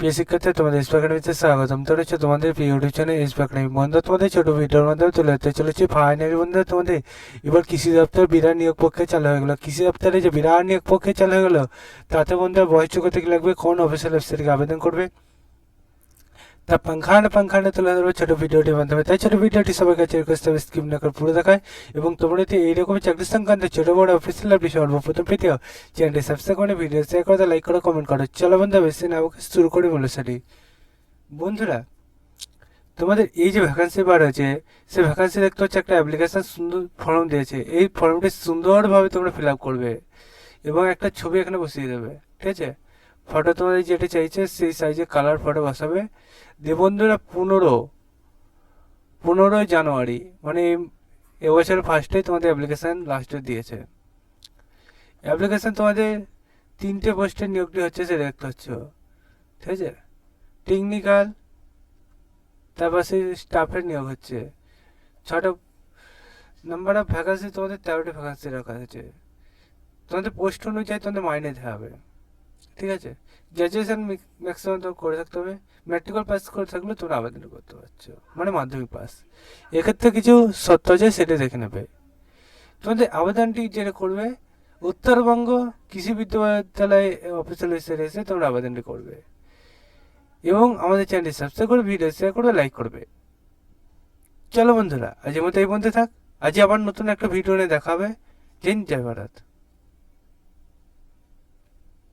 প্রিয় শিক্ষার্থী, তোমাদের এসপি একাডেমিতে স্বাগতম। তো হচ্ছে তোমাদের প্রিয় ইউটিউব চ্যানেল এসপি একাডেমি। বন্ধু, তোমাদের ছোট ভিডিওর মাধ্যমে তুলে ধরতে চলেছি ফাইনালি বন্ধু তোমাদের এবার কৃষি দপ্তর বিরাট নিয়োগ পক্ষে চালু হয়ে গেলো। কৃষি দপ্তরে যে বিরাট নিয়োগ পক্ষে চালু হয়ে গেলো, তাতে বন্ধু বয়স যোগ্যতা কি লাগবে, কোন অফিসিয়াল ওয়েবসাইট থেকে আবেদন করবে, তা पंखाने তুলে ধরবো ছোট ভিডিওটির মাধ্যমে। তাই ছোট ভিডিওটি সবার কাছে রিকোয়েস্ট হবে স্কিপ না করে পুরো দেখায়, এবং তোমরা যদি এইরকম চাকরি সংক্রান্ত ছোট বড় অফিসিয়াল আপডেট সর্বপ্রথম পেতে হয়, চ্যানেলটি সাবস্ক্রাইব করে ভিডিও শেয়ার করে লাইক করে কমেন্ট করো। চলো বন্ধু, বেশি না ওকে শুরু করি মূল্যসারি। বন্ধুরা, তোমাদের এই যে ভ্যাকান্সি বার হয়েছে, সেই ভ্যাকান্সি দেখতে হচ্ছে একটা অ্যাপ্লিকেশন সুন্দর ফর্ম দিয়েছে। এই ফর্মটি সুন্দরভাবে তোমরা ফিল আপ করবে এবং একটা ছবি এখানে বসিয়ে দেবে। ঠিক আছে, ফটো তোমাদের যেটা চাইছে সেই সাইজে কালার ফটো বসাবে। দিয়ে বন্ধুরা, 15ই জানুয়ারি মানে এবছর ফার্স্টে তোমাদের অ্যাপ্লিকেশান লাস্টে দিয়েছে। অ্যাপ্লিকেশান তোমাদের 3টে পোস্টের নিয়োগটি হচ্ছে, সে দেখতে হচ্ছে। ঠিক আছে, টেকনিক্যাল, তারপর সেই স্টাফের নিয়োগ হচ্ছে। 6টা নাম্বার অফ ভ্যাকান্সি, তোমাদের 13টি ভ্যাকান্সি রাখা হয়েছে। তোমাদের পোস্ট অনুযায়ী তোমাদের মাইনে দেওয়া হবে। ঠিক আছে, গ্র্যাজুয়েশন ম্যাক্সিমাম তোমার করে থাকতে হবে। ম্যাট্রিক্যাল পাস করে থাকলে তোমরা আবেদন করতে পারছো, মানে মাধ্যমিক পাস। এক্ষেত্রে কিছু শর্ত আছে, সেটা দেখে নেবে। তোমাদের আবেদনটি যেটা করবে, উত্তরবঙ্গ কৃষি বিশ্ববিদ্যালয় অফিসিয়াল ওয়েবসাইটে এসে তোমরা আবেদনটি করবে, এবং আমাদের চ্যানেলটি সাবস্ক্রাইব করে ভিডিও শেয়ার করে লাইক করবে। চলো বন্ধুরা, আজকের মতো এই পর্যন্ত থাক। আজ আবার নতুন একটা ভিডিও নিয়ে দেখা হবে। জয় হিন্দ, জয় ভারত।